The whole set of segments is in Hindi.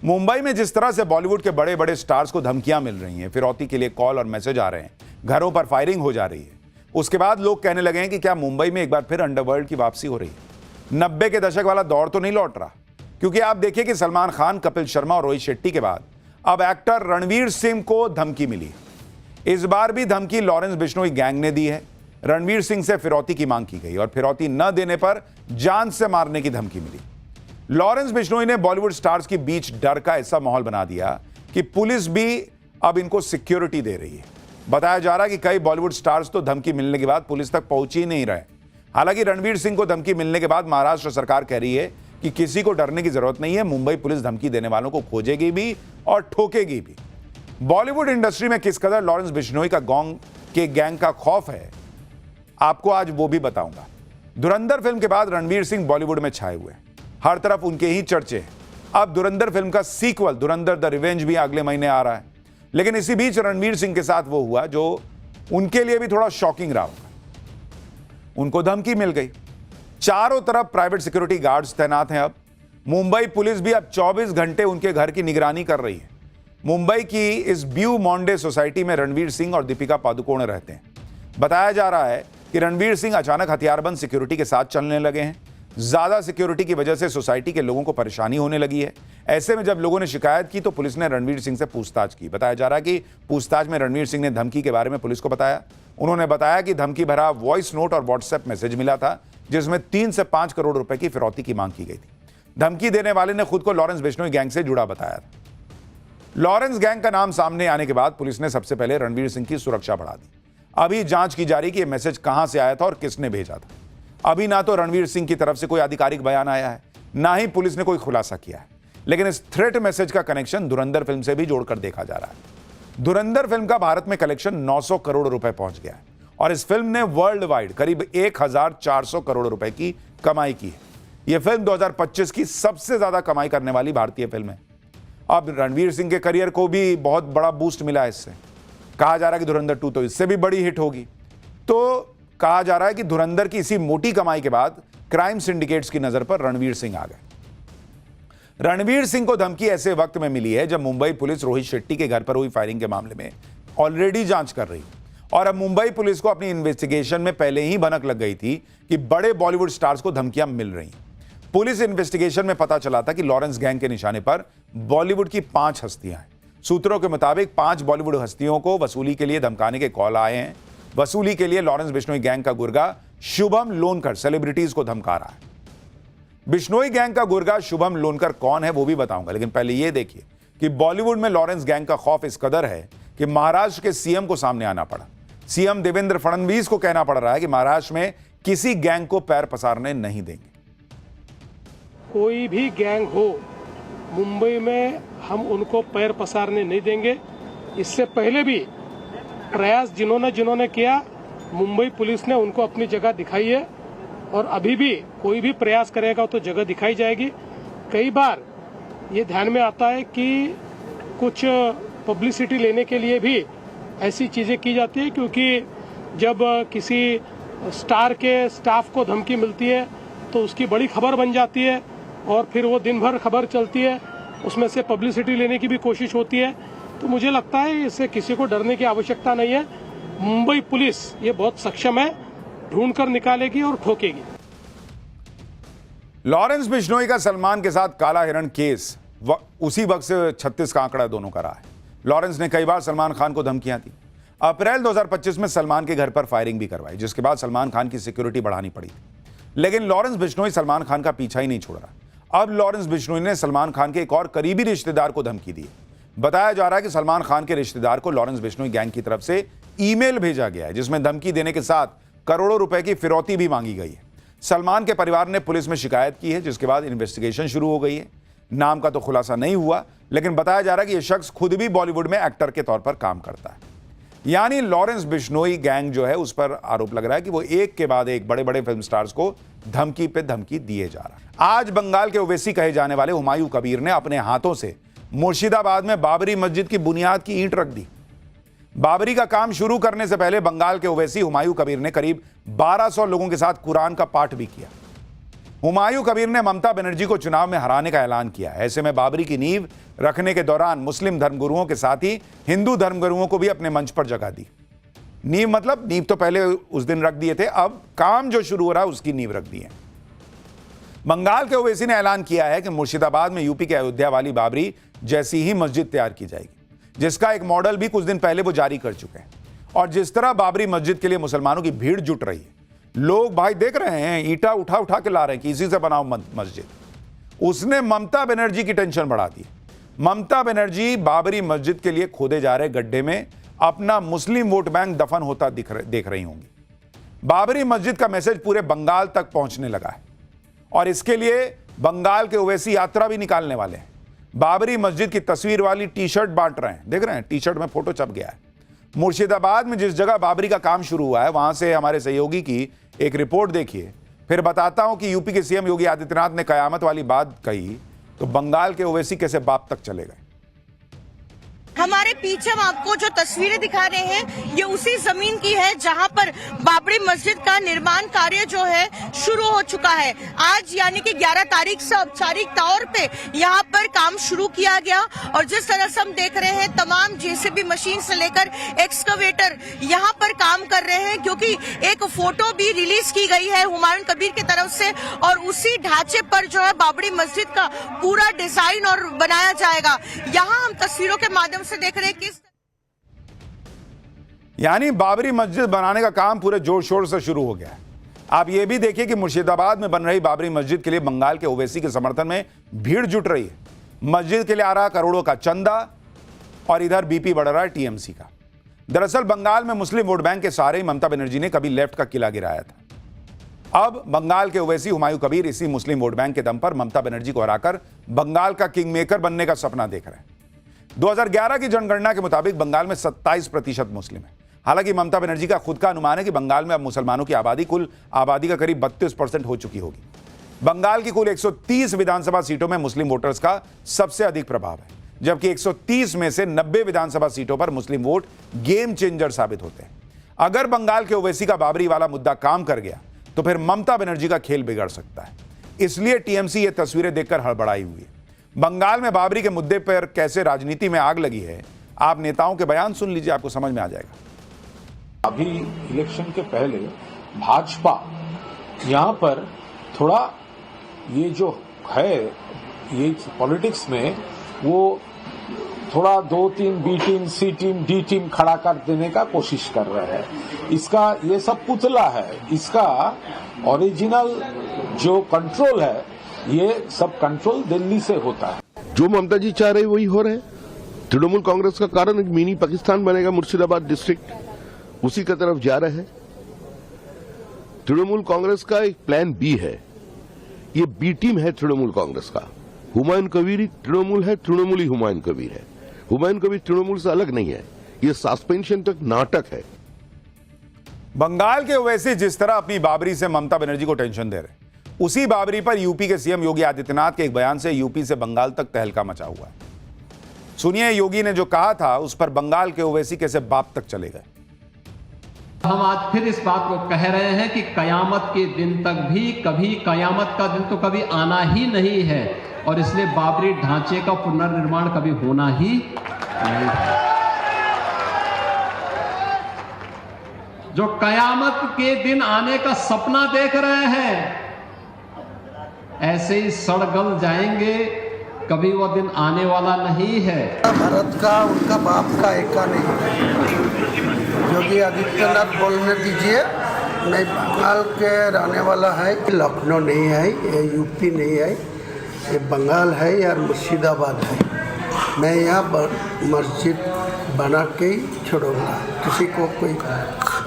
मुंबई में जिस तरह से बॉलीवुड के बड़े बड़े स्टार्स को धमकियां मिल रही हैं, फिरौती के लिए कॉल और मैसेज आ रहे हैं, घरों पर फायरिंग हो जा रही है, उसके बाद लोग कहने लगे हैं कि क्या मुंबई में एक बार फिर अंडरवर्ल्ड की वापसी हो रही है। 90 के दशक वाला दौर तो नहीं लौट रहा, क्योंकि आप देखिए कि सलमान खान, कपिल शर्मा और रोहित शेट्टी के बाद अब एक्टर रणवीर सिंह को धमकी मिली। इस बार भी धमकी लॉरेंस बिश्नोई गैंग ने दी है। रणवीर सिंह से फिरौती की मांग की गई और फिरौती न देने पर जान से मारने की धमकी मिली। लॉरेंस बिश्नोई ने बॉलीवुड स्टार्स के बीच डर का ऐसा माहौल बना दिया कि पुलिस भी अब इनको सिक्योरिटी दे रही है। बताया जा रहा है कि कई बॉलीवुड स्टार्स तो धमकी मिलने के बाद पुलिस तक पहुंच ही नहीं रहे। हालांकि रणवीर सिंह को धमकी मिलने के बाद महाराष्ट्र सरकार कह रही है कि किसी को डरने की जरूरत नहीं है, मुंबई पुलिस धमकी देने वालों को खोजेगी भी और ठोकेगी भी। बॉलीवुड इंडस्ट्री में किस कदर लॉरेंस बिश्नोई का गैंग का खौफ है, आपको आज वो भी बताऊंगा। धुरंधर फिल्म के बाद रणवीर सिंह बॉलीवुड में छाए हुए हैं, हर तरफ उनके ही चर्चे हैं। अब धुरंधर फिल्म का सीक्वल धुरंधर द रिवेंज भी अगले महीने आ रहा है। लेकिन इसी बीच रणवीर सिंह के साथ वो हुआ जो उनके लिए भी थोड़ा शॉकिंग रहा होगा। उनको धमकी मिल गई। चारों तरफ प्राइवेट सिक्योरिटी गार्ड्स तैनात हैं। अब मुंबई पुलिस भी अब 24 घंटे उनके घर की निगरानी कर रही है। मुंबई की इस ब्यू मॉन्डे सोसाइटी में रणवीर सिंह और दीपिका पादुकोण रहते हैं। बताया जा रहा है कि रणवीर सिंह अचानक हथियारबंद सिक्योरिटी के साथ चलने लगे हैं। ज्यादा सिक्योरिटी की वजह से सोसाइटी के लोगों को परेशानी होने लगी है। ऐसे में जब लोगों ने शिकायत की तो पुलिस ने रणवीर सिंह से पूछताछ की। बताया जा रहा है कि पूछताछ में रणवीर सिंह ने धमकी के बारे में पुलिस को बताया। उन्होंने बताया कि धमकी भरा वॉइस नोट और व्हाट्सएप मैसेज मिला था, जिसमें 3 से 5 करोड़ रुपए की फिरौती की मांग की गई थी। धमकी देने वाले ने खुद को लॉरेंस बिश्नोई गैंग से जुड़ा बताया था। लॉरेंस गैंग का नाम सामने आने के बाद पुलिस ने सबसे पहले रणवीर सिंह की सुरक्षा बढ़ा दी। अभी जांच की जा रही कि यह मैसेज कहां से आया था और किसने भेजा था। अभी ना तो रणवीर सिंह की तरफ से कोई आधिकारिक बयान आया है, ना ही पुलिस ने कोई खुलासा किया है। लेकिन इस थ्रेट मैसेज का कनेक्शन धुरंधर फिल्म से भी जोड़कर देखा जा रहा है। धुरंधर फिल्म का भारत में कलेक्शन 900 करोड़ रुपए पहुंच गया है और इस फिल्म ने वर्ल्ड वाइड करीब 1400 करोड़ रुपए की कमाई की है। यह फिल्म 2025 की सबसे ज्यादा कमाई करने वाली भारतीय फिल्म है। अब रणवीर सिंह के करियर को भी बहुत बड़ा बूस्ट मिला है इससे। कहा जा रहा है कि धुरंधर 2 तो इससे भी बड़ी हिट होगी। तो कहा जा रहा है कि धुरंधर की इसी मोटी कमाई के बाद क्राइम सिंडिकेट्स की नजर पर रणवीर सिंह आ गए। रणवीर सिंह को धमकी ऐसे वक्त में मिली है जब मुंबई पुलिस रोहित शेट्टी के घर पर हुई फायरिंग के मामले में ऑलरेडी जांच कर रही है और अब मुंबई पुलिस को अपनी इन्वेस्टिगेशन में पहले ही भनक लग गई थी कि बड़े बॉलीवुड स्टार्स को धमकियां मिल रही हैं। पुलिस इन्वेस्टिगेशन में पता चला था कि लॉरेंस गैंग के निशाने पर बॉलीवुड की 5 हस्तियां हैं। सूत्रों के मुताबिक 5 बॉलीवुड हस्तियों को वसूली के लिए धमकाने के कॉल आए हैं। वसूली के लिए लॉरेंस बिश्नोई गैंग का गुर्गा शुभम लोनकर सेलिब्रिटीज को धमका रहा है। बिश्नोई गैंग का गुर्गा शुभम लोनकर कौन है वो भी बताऊंगा, लेकिन पहले यह देखिए कि बॉलीवुड में लॉरेंस गैंग का खौफ इस कदर है कि महाराष्ट्र के सीएम को सामने आना पड़ा। सीएम देवेंद्र फडणवीस को कहना पड़ रहा है कि महाराष्ट्र में किसी गैंग को पैर पसारने नहीं देंगे। कोई भी गैंग हो, मुंबई में हम उनको पैर पसारने नहीं देंगे। इससे पहले भी प्रयास जिन्होंने किया, मुंबई पुलिस ने उनको अपनी जगह दिखाई है और अभी भी कोई भी प्रयास करेगा तो जगह दिखाई जाएगी। कई बार ये ध्यान में आता है कि कुछ पब्लिसिटी लेने के लिए भी ऐसी चीजें की जाती है, क्योंकि जब किसी स्टार के स्टाफ को धमकी मिलती है तो उसकी बड़ी खबर बन जाती है और फिर वो दिन भर खबर चलती है, उसमें से पब्लिसिटी लेने की भी कोशिश होती है। तो मुझे लगता है इससे किसी को डरने की आवश्यकता नहीं है। मुंबई पुलिस ये बहुत सक्षम है, ढूंढकर निकालेगी और ठोकेगी। लॉरेंस बिश्नोई का सलमान के साथ काला हिरण केस उसी वक्त से 36 का आंकड़ा दोनों का रहा है। लॉरेंस ने कई बार सलमान खान को धमकियां दी। अप्रैल 2025 में सलमान के घर पर फायरिंग भी करवाई, जिसके बाद सलमान खान की सिक्योरिटी बढ़ानी पड़ी। लेकिन लॉरेंस बिश्नोई सलमान खान का पीछा ही नहीं छोड़ रहा। अब लॉरेंस बिश्नोई ने सलमान खान के एक और करीबी रिश्तेदार को धमकी दी। बताया जा रहा है कि सलमान खान के रिश्तेदार को लॉरेंस बिश्नोई गैंग की तरफ से ईमेल भेजा गया है, जिसमें धमकी देने के साथ करोड़ों रुपए की फिरौती भी मांगी गई है। सलमान के परिवार ने पुलिस में शिकायत की है, जिसके बाद इन्वेस्टिगेशन शुरू हो गई है। नाम का तो खुलासा नहीं हुआ, लेकिन बताया जा रहा है कि यह शख्स खुद भी बॉलीवुड में एक्टर के तौर पर काम करता है। यानी लॉरेंस बिश्नोई गैंग जो है, उस पर आरोप लग रहा है कि वो एक के बाद एक बड़े बड़े फिल्म स्टार्स को धमकी पे धमकी दिए जा रहा है। आज बंगाल के ओवैसी कहे जाने वाले हुमायूं कबीर ने अपने हाथों से मुर्शिदाबाद में बाबरी मस्जिद की बुनियाद की ईंट रख दी। बाबरी का काम शुरू करने से पहले बंगाल के ओवैसी हुमायूं कबीर ने करीब 1200 लोगों के साथ कुरान का पाठ भी किया। हुमायूं कबीर ने ममता बनर्जी को चुनाव में हराने का ऐलान किया। ऐसे में बाबरी की नींव रखने के दौरान मुस्लिम धर्मगुरुओं के साथ ही हिंदू धर्मगुरुओं को भी अपने मंच पर जगह दी। नींव तो पहले उस दिन रख दिए थे, अब काम जो शुरू हो रहा है उसकी नींव रख दी है। बंगाल के ओवैसी ने ऐलान किया है कि मुर्शिदाबाद में यूपी के अयोध्या वाली बाबरी जैसी ही मस्जिद तैयार की जाएगी, जिसका एक मॉडल भी कुछ दिन पहले वो जारी कर चुके हैं। और जिस तरह बाबरी मस्जिद के लिए मुसलमानों की भीड़ जुट रही है, लोग भाई देख रहे हैं ईंटा उठा उठा के ला रहे हैं कि इसी से बनाओ मस्जिद, उसने ममता बनर्जी की टेंशन बढ़ा दी। ममता बनर्जी बाबरी मस्जिद के लिए खोदे जा रहे गड्ढे में अपना मुस्लिम वोट बैंक दफन होता देख रही होंगी। बाबरी मस्जिद का मैसेज पूरे बंगाल तक पहुंचने लगा है और इसके लिए बंगाल के ओवैसी यात्रा भी निकालने वाले हैं। बाबरी मस्जिद की तस्वीर वाली टी शर्ट बांट रहे हैं, देख रहे हैं, टी शर्ट में फोटो छप गया है। मुर्शिदाबाद में जिस जगह बाबरी का काम शुरू हुआ है, वहां से हमारे सहयोगी की एक रिपोर्ट देखिए, फिर बताता हूं कि यूपी के सीएम योगी आदित्यनाथ ने कयामत वाली बात कही तो बंगाल के ओवैसी कैसे बाप तक चले गए। हमारे पीछे हम आपको जो तस्वीरें दिखा रहे हैं ये उसी जमीन की है जहां पर बाबरी मस्जिद का निर्माण कार्य जो है शुरू हो चुका है। आज यानी कि 11 तारीख से औपचारिक तौर पे यहां पर काम शुरू किया गया और जिस तरह से हम देख रहे हैं तमाम जेसीबी मशीन से लेकर एक्सकवेटर यहां पर काम कर रहे हैं, क्योंकि एक फोटो भी रिलीज की गई है हुमायूं कबीर की तरफ से और उसी ढांचे पर जो है बाबरी मस्जिद का पूरा डिजाइन और बनाया जाएगा। यहाँ हम तस्वीरों के माध्यम से देख रहे हैं कि यानी बाबरी मस्जिद बनाने का काम पूरे जोर शोर से शुरू हो गया है। आप ये भी देखिए कि मुर्शिदाबाद में बन रही बाबरी मस्जिद के लिए बंगाल के ओवैसी के समर्थन में भीड़ जुट रही है। मस्जिद के लिए आ रहा करोड़ों का चंदा और इधर बीपी बढ़ रहा है टीएमसी का। दरअसल बंगाल में मुस्लिम वोट बैंक के सहारे ही ममता बनर्जी ने कभी लेफ्ट का किला गिराया था। अब बंगाल के ओवैसी हुमायूं कबीर इसी मुस्लिम वोट बैंक के दम पर ममता बनर्जी को हराकर बंगाल का किंग मेकर बनने का सपना देख रहे हैं। 2011 की जनगणना के मुताबिक बंगाल में 27% मुस्लिम है। हालांकि ममता बनर्जी का खुद का अनुमान है कि बंगाल में अब मुसलमानों की आबादी कुल आबादी का करीब 32% हो चुकी होगी। बंगाल की कुल 130 विधानसभा सीटों में मुस्लिम वोटर्स का सबसे अधिक प्रभाव है, जबकि 130 में से 90 विधानसभा सीटों पर मुस्लिम वोट गेम चेंजर साबित होते हैं। अगर बंगाल के ओवैसी का बाबरी वाला मुद्दा काम कर गया तो फिर ममता बनर्जी का खेल बिगड़ सकता है। इसलिए टीएमसी ये तस्वीरें देखकर हड़बड़ाई हुई है। बंगाल में बाबरी के मुद्दे पर कैसे राजनीति में आग लगी है, आप नेताओं के बयान सुन लीजिए, आपको समझ में आ जाएगा। अभी इलेक्शन के पहले भाजपा यहाँ पर थोड़ा ये जो है ये पॉलिटिक्स में वो थोड़ा 2-3 बी टीम, सी टीम, डी टीम खड़ा कर देने का कोशिश कर रहे हैं। इसका ये सब पुतला है, इसका ओरिजिनल जो कंट्रोल है ये सब कंट्रोल दिल्ली से होता है। जो ममता जी चाह रही वही हो रहे। तृणमूल कांग्रेस का कारण एक मिनी पाकिस्तान बनेगा मुर्शिदाबाद डिस्ट्रिक्ट, उसी की तरफ जा रहे हैं। तृणमूल कांग्रेस का एक प्लान बी है, ये बी टीम है तृणमूल कांग्रेस का। हुमायूं कबीर तृणमूल है, तृणमूल ही हुमायूं कबीर है। हुमायूं कबीर तृणमूल से अलग नहीं है, ये सस्पेंशन तक नाटक है। बंगाल के ओवैसी जिस तरह अपनी बाबरी से ममता बनर्जी को टेंशन दे रहे, उसी बाबरी पर यूपी के सीएम योगी आदित्यनाथ के एक बयान से यूपी से बंगाल तक तहलका मचा हुआ है। सुनिए योगी ने जो कहा था उस पर बंगाल के ओवैसी कैसे बाप तक चले गए। हम आज फिर इस बात को कह रहे हैं कि कयामत के दिन तक भी कभी कयामत का दिन तो कभी आना ही नहीं है और इसलिए बाबरी ढांचे का पुनर्निर्माण कभी होना ही नहीं है। जो कयामत के दिन आने का सपना देख रहे हैं ऐसे ही सड़गल जाएंगे, कभी वो दिन आने वाला नहीं है। भारत का उनका बाप का एका नहीं। योगी आदित्यनाथ बोलने दीजिए, नहीं बंगाल के रहने वाला है, लखनऊ नहीं है, ये यूपी नहीं है, ये बंगाल है या मुर्शिदाबाद है। मैं यहाँ मस्जिद बना के ही छोड़ूंगा, किसी को कोई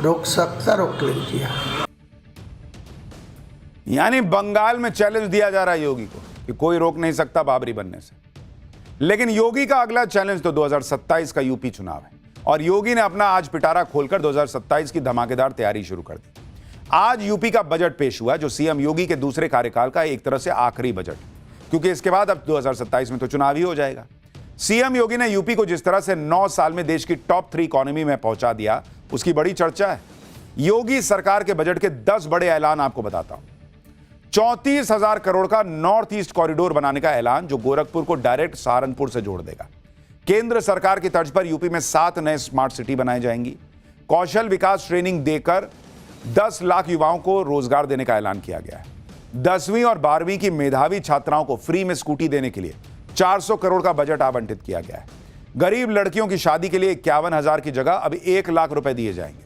रोक सकता रोक लीजिए। यानी बंगाल में चैलेंज दिया जा रहा है योगी को कि कोई रोक नहीं सकता बाबरी बनने से। लेकिन योगी का अगला चैलेंज तो 2027 का यूपी चुनाव है और योगी ने अपना आज पिटारा खोलकर 2027 की धमाकेदार तैयारी शुरू कर दी। आज यूपी का बजट पेश हुआ, जो सीएम योगी के दूसरे कार्यकाल का एक तरह से आखिरी बजट, क्योंकि इसके बाद अब 2027 में तो चुनाव ही हो जाएगा। सीएम योगी ने यूपी को जिस तरह से 9 साल में देश की टॉप 3 इकोनॉमी में पहुंचा दिया, उसकी बड़ी चर्चा है। योगी सरकार के बजट के 10 बड़े ऐलान आपको बताता हूं। 34,000 करोड़ का नॉर्थ ईस्ट कॉरिडोर बनाने का ऐलान, जो गोरखपुर को डायरेक्ट सहारनपुर से जोड़ देगा। केंद्र सरकार की तर्ज पर यूपी में 7 नए स्मार्ट सिटी बनाई जाएंगी। कौशल विकास ट्रेनिंग देकर 10 लाख युवाओं को रोजगार देने का ऐलान किया गया है। 10वीं और 12वीं की मेधावी छात्राओं को फ्री में स्कूटी देने के लिए 400 करोड़ का बजट आवंटित किया गया है। गरीब लड़कियों की शादी के लिए 51,000 की जगह अब 1 लाख रुपए दिए जाएंगे।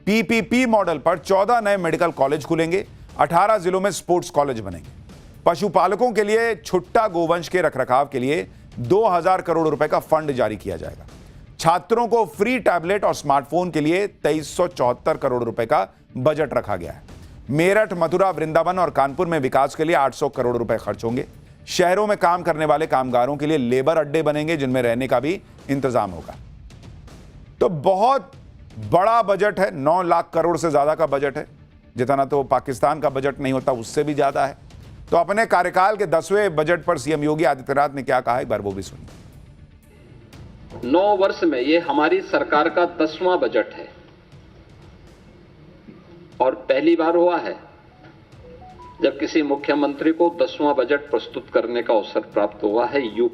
पीपीपी मॉडल पर 14 नए मेडिकल कॉलेज खुलेंगे। 18 जिलों में स्पोर्ट्स कॉलेज बनेंगे। पशुपालकों के लिए छुट्टा गोवंश के रखरखाव के लिए 2,000 करोड़ रुपए का फंड जारी किया जाएगा। छात्रों को फ्री टैबलेट और स्मार्टफोन के लिए 2374 करोड़ रुपए का बजट रखा गया है। मेरठ, मथुरा, वृंदावन और कानपुर में विकास के लिए 800 करोड़ रुपए खर्च होंगे। शहरों में काम करने वाले कामगारों के लिए लेबर अड्डे बनेंगे, जिनमें रहने का भी इंतजाम होगा। तो बहुत बड़ा बजट है। 9 लाख करोड़ से ज्यादा का बजट है, जितना तो पाकिस्तान का बजट नहीं होता, उससे भी ज्यादा है। तो अपने कार्यकाल के 10वें बजट पर सीएम योगी आदित्यनाथ ने क्या कहा, एक बार वो भी सुनिए। 9 वर्ष में ये हमारी सरकार का 10वां बजट है और पहली बार हुआ है जब किसी मुख्यमंत्री को 10वां बजट प्रस्तुत करने का अवसर प्राप्त हुआ है यूपी